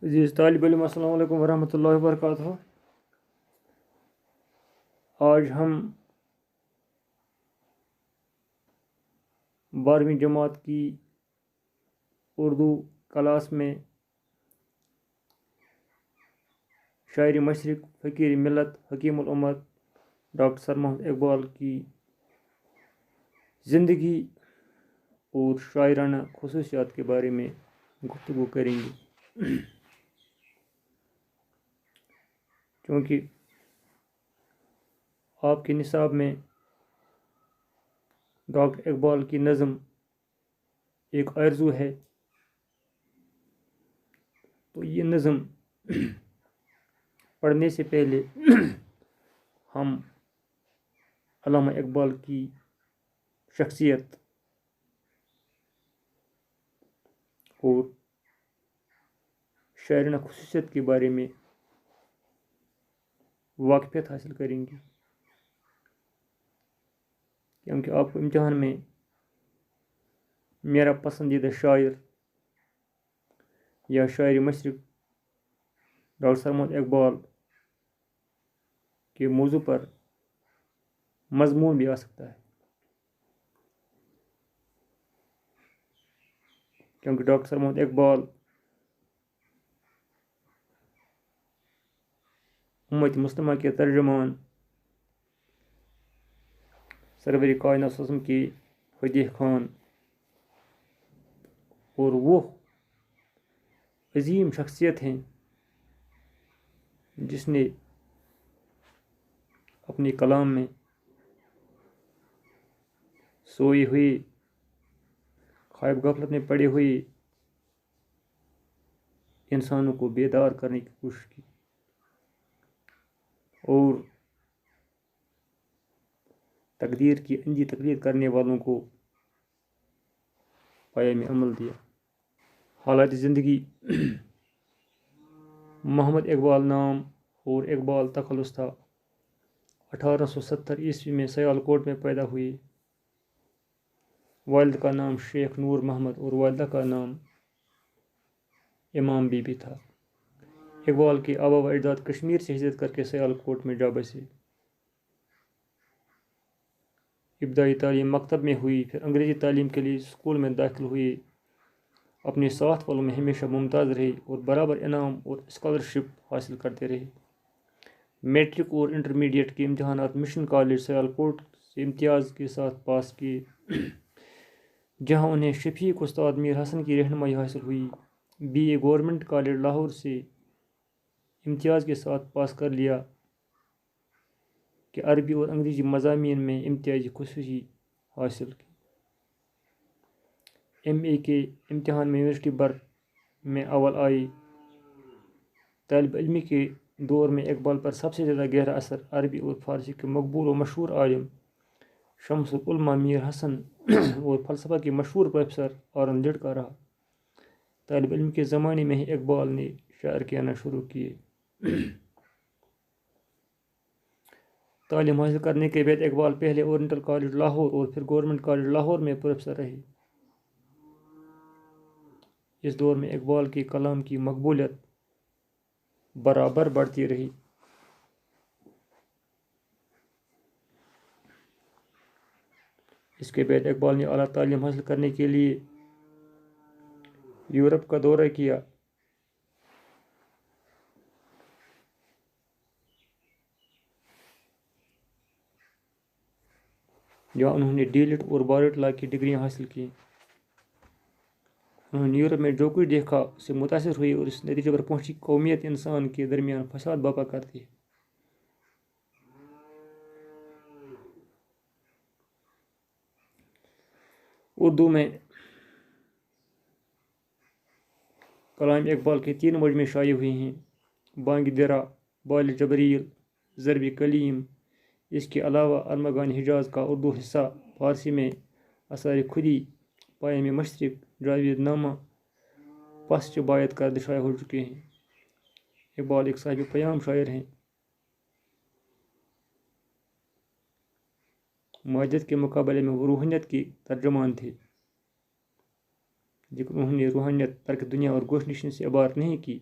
عزیز طالب علم السلام علیکم ورحمۃ اللہ وبرکاتہ۔ آج ہم 12ویں جماعت کی اردو کلاس میں شاعر مشرق فقیر ملت حکیم الامت ڈاکٹر سر محمد اقبال کی زندگی اور شاعرانہ خصوصیات کے بارے میں گفتگو کریں گے، کیونکہ آپ کے نصاب میں ڈاکٹر اقبال کی نظم ایک آرزو ہے، تو یہ نظم پڑھنے سے پہلے ہم علامہ اقبال کی شخصیت اور شاعرانہ خصوصیت کے بارے میں واقفیت حاصل کریں گے، کیونکہ آپ کو امتحان میں میرا پسندیدہ شاعر یا شاعر مشرق ڈاکٹر سر محمد اقبال کے موضوع پر مضمون بھی آ سکتا ہے، کیونکہ ڈاکٹر سر محمد اقبال امت مسلمہ کے ترجمان سرور کائنات صلی اللہ علیہ وسلم کی فتح خان اور وہ عظیم شخصیت ہیں جس نے اپنے کلام میں سوئی ہوئی خواب غفلت میں پڑے ہوئے انسانوں کو بیدار کرنے کی کوشش کی اور تقدیر کی انجی تقلید کرنے والوں کو پایہ میں عمل دیا۔ حالات زندگی: محمد اقبال نام اور اقبال تخلص تھا۔ 1870 عیسوی میں سیالکوٹ میں پیدا ہوئے۔ والد کا نام شیخ نور محمد اور والدہ کا نام امام بی بی تھا۔ اقبال کے آبا و اجداد کشمیر سے ہجرت کر کے سیالکوٹ میں جا بسے۔ ابتدائی تعلیم مکتب میں ہوئی، پھر انگریزی تعلیم کے لیے اسکول میں داخل ہوئے۔ اپنے ساتھ والوں میں ہمیشہ ممتاز رہے اور برابر انعام اور اسکالرشپ حاصل کرتے رہے۔ میٹرک اور انٹرمیڈیٹ کے امتحانات مشن کالج سیالکوٹ سے امتیاز کے ساتھ پاس کیے، جہاں انہیں شفیق استاد میر حسن کی رہنمائی حاصل ہوئی۔ B A government college Lahore سے امتیاز کے ساتھ پاس کر لیا کہ عربی اور انگریزی مضامین میں امتیازی خصوصی حاصل کی۔ ایم اے کے امتحان میں یونیورسٹی بر میں اول آئی۔ طالب علمی کے دور میں اقبال پر سب سے زیادہ گہرا اثر عربی اور فارسی کے مقبول و مشہور عالم شمس العلماء میر حسن اور فلسفہ کے مشہور پروفیسر آرندیڈ کا رہا۔ طالب علم کے زمانے میں ہی اقبال نے شعر کہنا شروع کیے۔ تعلیم حاصل کرنے کے بعد اقبال پہلے اورینٹل کالج لاہور اور پھر گورنمنٹ کالج لاہور میں پروفیسر رہے۔ اس دور میں اقبال کے کلام کی مقبولیت برابر بڑھتی رہی۔ اس کے بعد اقبال نے اعلیٰ تعلیم حاصل کرنے کے لیے یورپ کا دورہ کیا۔ جہاں انہوں نے ڈی لٹ اور بارٹ لا کی ڈگریاں حاصل کی۔ انہوں نے یورپ میں جو کچھ دیکھا اس سے متاثر ہوئی اور اس نتیجے پر پہنچی قومیت انسان کے درمیان فساد برپا کرتی ہے۔ اردو میں کلام اقبال کے 3 مجموعے شائع ہوئے ہیں: بانگ درا، بال جبریل، ضرب کلیم۔ اس کے علاوہ ارمغان حجاز کا اردو حصہ فارسی میں آثار خودی، پیام مشرق، جاوید نامہ، پسچ باید کرد شائع ہو چکے ہیں۔ اقبال ایک صاحب پیام شاعر ہیں۔ مادیت کے مقابلے میں وہ روحانیت کے ترجمان تھے، لیکن انہوں نے روحانیت ترک دنیا اور گوش نشین سے عبارت نہیں کی،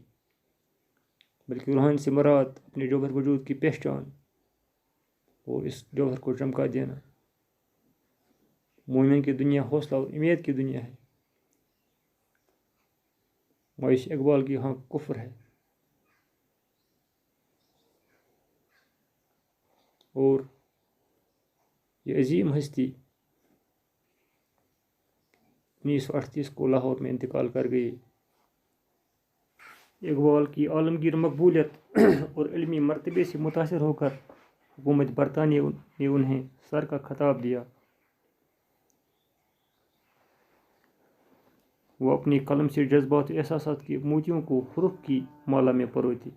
بلکہ روحانی سے مراد اپنے جوہر وجود کی پہچان اور اس جوہر کو چمکا دینا۔ مومن کی دنیا حوصلہ اور امید کی دنیا ہے، معیش اقبال کی ہاں کفر ہے۔ اور یہ عظیم ہستی 1938 کو لاہور میں انتقال کر گئی۔ اقبال کی عالمگیر مقبولیت اور علمی مرتبے سے متاثر ہو کر حکومت برطانیہ نے انہیں سر کا خطاب دیا۔ وہ اپنی قلم سے جذبات و احساسات کے موتیوں کو حروف کی مالا میں پروتے۔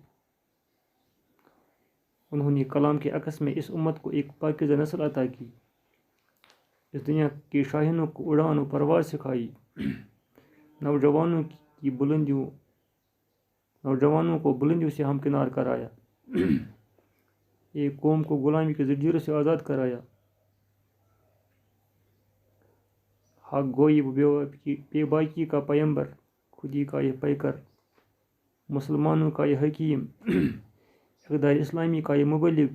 انہوں نے کلام کے عکس میں اس امت کو ایک پاکیزہ نسل عطا کی، اس دنیا کے شاہینوں کو اڑان و پرواز سکھائی، نوجوانوں کو بلندیوں سے ہمکنار کرایا، ایک قوم کو غلامی کے زنجیروں سے آزاد کرایا، حق گوئی بے باکی کا پیمبر، خودی کا یہ پیکر، مسلمانوں کا یہ حکیم، اقدار اسلامی کا یہ مبلغ،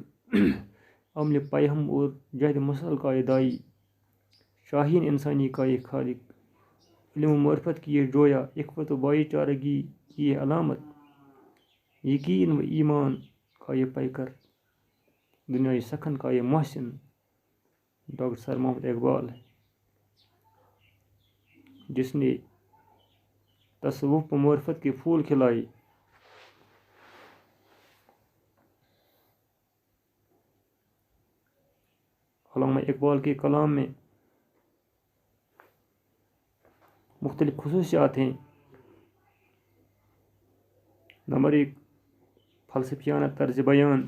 عمل پیہم اور جہد مسل کا یہ دائی، شاہین انسانی کا یہ خالق، علم و معرفت کی یہ جویا، اخوت و بھائی چارگی کی یہ علامت، یقین و ایمان کا یہ پیکر، دنیای سخن کا یہ محسن ڈاکٹر سر محمد اقبال ہے، جس نے تصوف و معرفت کے پھول کھلائے۔ علامہ اقبال کے کلام میں مختلف خصوصیات ہیں۔ نمبر 1، فلسفیانہ طرز بیان۔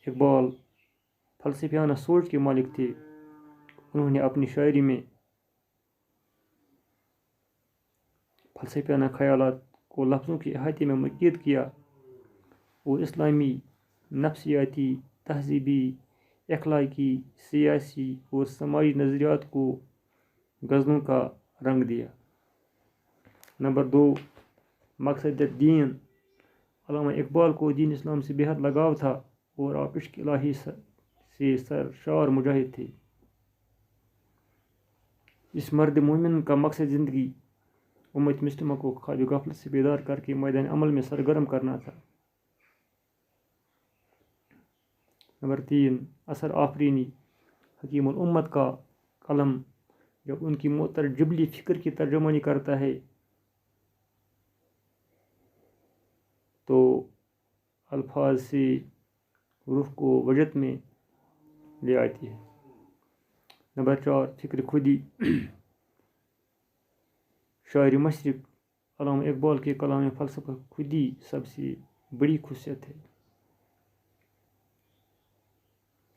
اقبال فلسفیانہ سوچ کے مالک تھے۔ انہوں نے اپنی شاعری میں فلسفیانہ خیالات کو لفظوں کے احاطے میں مقید کیا اور اسلامی، نفسیاتی، تہذیبی، اخلاقی، سیاسی اور سماجی نظریات کو غزلوں کا رنگ دیا۔ نمبر 2، مقصد دین۔ علامہ اقبال کو دین اسلام سے بے حد لگاؤ تھا اور آپ عشق الہی سے سرشار مجاہد تھے۔ اس مرد مومن کا مقصد زندگی امت مسلمہ کو خواب غفلت سے بیدار کر کے میدان عمل میں سرگرم کرنا تھا۔ نمبر 3، اثر آفرینی۔ حکیم الامت کا قلم جب ان کی معطر جبلی فکر کی ترجمانی کرتا ہے تو الفاظ سے روح کو وجد میں لے آتی ہے۔ نمبر 4، فکر خودی۔ شاعر مشرق علامہ اقبال کے کلام میں فلسفہ خودی سب سے بڑی خصوصیت ہے۔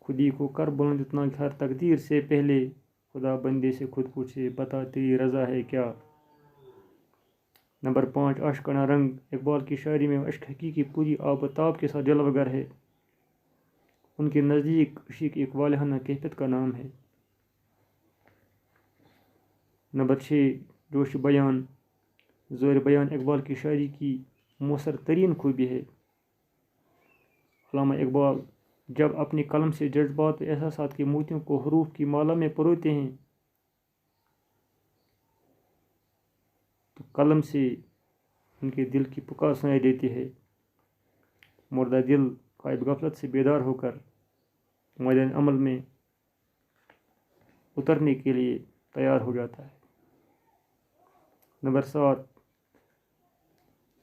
خودی کو کر بلند اتنا کہ ہر تقدیر سے پہلے خدا بندے سے خود پوچھے، بتا تیری رضا ہے کیا۔ نمبر 5، عاشقانہ رنگ۔ اقبال کی شاعری میں عشق حقیقی پوری آب و تاب کے ساتھ جلوہ گر ہے۔ ان کے نزدیک عشق ایک والہانہ کیفیت کا نام ہے۔ نمبر 6، جوش بیان۔ زور بیان اقبال کی شاعری کی مؤثر ترین خوبی ہے۔ علامہ اقبال جب اپنی قلم سے جذبات و احساسات کے موتیوں کو حروف کی مالا میں پروتے ہیں تو قلم سے ان کے دل کی پکار سنائی دیتی ہے۔ مردہ دل خواب غفلت سے بیدار ہو کر میدان عمل میں اترنے کے لیے تیار ہو جاتا ہے۔ نمبر 7،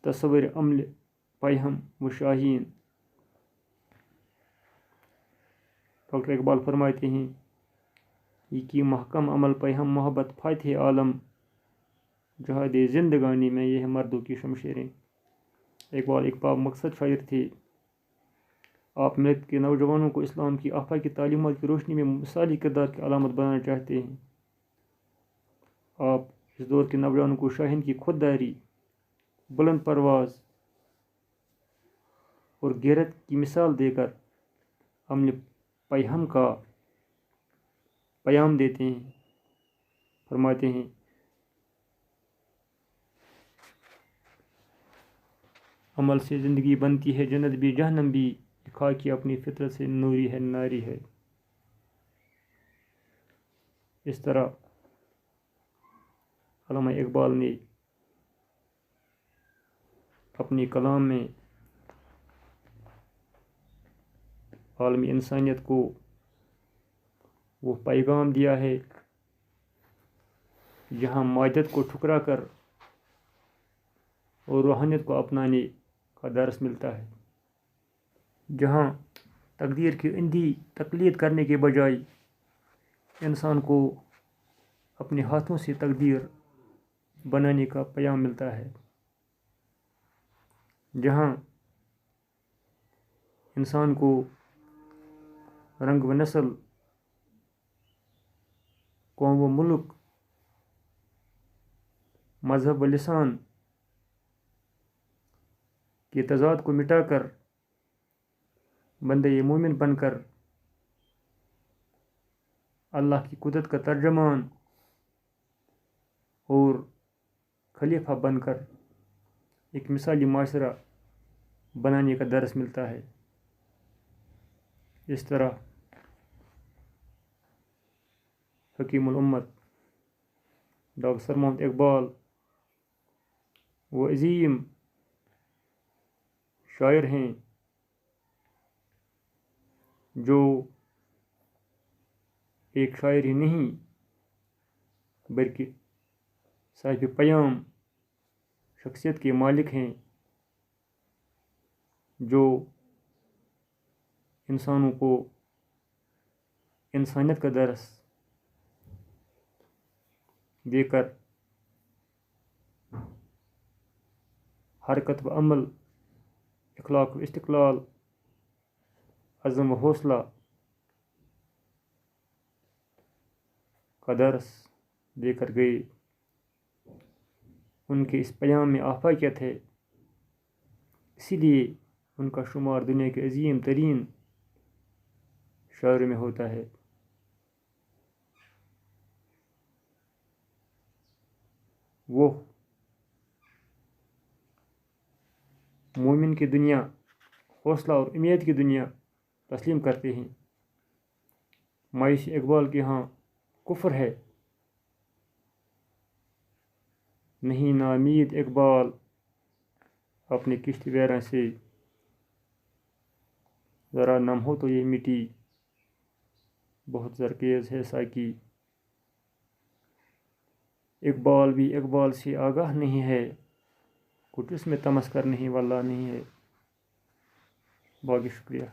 تصور عمل پیہم و شاہین۔ ڈاکٹر اقبال فرماتے ہیں، یہ کی محکم عمل پیہم محبت فاتح عالم، جہاد زندگانی میں یہ مردوں کی شمشیریں۔ اقبال ایک پاک مقصد شاعر تھے۔ آپ ملت کے نوجوانوں کو اسلام کی آفاقی تعلیمات کی روشنی میں مثالی کردار کی علامت بنانا چاہتے ہیں۔ آپ اس دور کے نوجوانوں کو شاہین کی خودداری، بلند پرواز اور غیرت کی مثال دے کر عمل پیہم کا پیام دیتے ہیں۔ فرماتے ہیں، عمل سے زندگی بنتی ہے جنت بھی جہنم بھی، خاکی اپنی فطرت سے نوری ہے ناری ہے۔ اس طرح علامہ اقبال نے اپنی کلام میں عالمی انسانیت کو وہ پیغام دیا ہے جہاں مادیت کو ٹھکرا کر اور روحانیت کو اپنانے کا درس ملتا ہے، جہاں تقدیر کی اندھی تقلید کرنے کے بجائے انسان کو اپنے ہاتھوں سے تقدیر بنانے کا پیام ملتا ہے، جہاں انسان کو رنگ و نسل، قوم و ملک، مذہب و لسان کے تضاد کو مٹا کر بندہ مومن بن کر اللہ کی قدرت کا ترجمان اور خلیفہ بن کر ایک مثالی معاشرہ بنانے کا درس ملتا ہے۔ اس طرح حکیم الامت ڈاکٹر سر محمد اقبال وہ عظیم شاعر ہیں جو ایک شاعر ہی نہیں بلکہ صاحب پیام شخصیت کے مالک ہیں، جو انسانوں کو انسانیت کا درس دے کر حرکت و عمل، اخلاق و استقلال، عزم و حوصلہ کا درس دے کر گئے۔ ان کے اس پیام میں آفاقیت ہے، اسی لیے ان کا شمار دنیا کے عظیم ترین شاعروں میں ہوتا ہے۔ وہ مومن کی دنیا، حوصلہ اور امید کی دنیا تسلیم کرتے ہیں۔ مایوسی اقبال کے ہاں کفر ہے، نہیں نامید اقبال اپنی کشت ویراں سے، ذرا نم ہو تو یہ مٹی بہت زرخیز ہے ساکی۔ اقبال بھی اقبال سے آگاہ نہیں ہے، کچھ اس میں تمسکر نہیں واللہ نہیں ہے۔ باقی شکریہ۔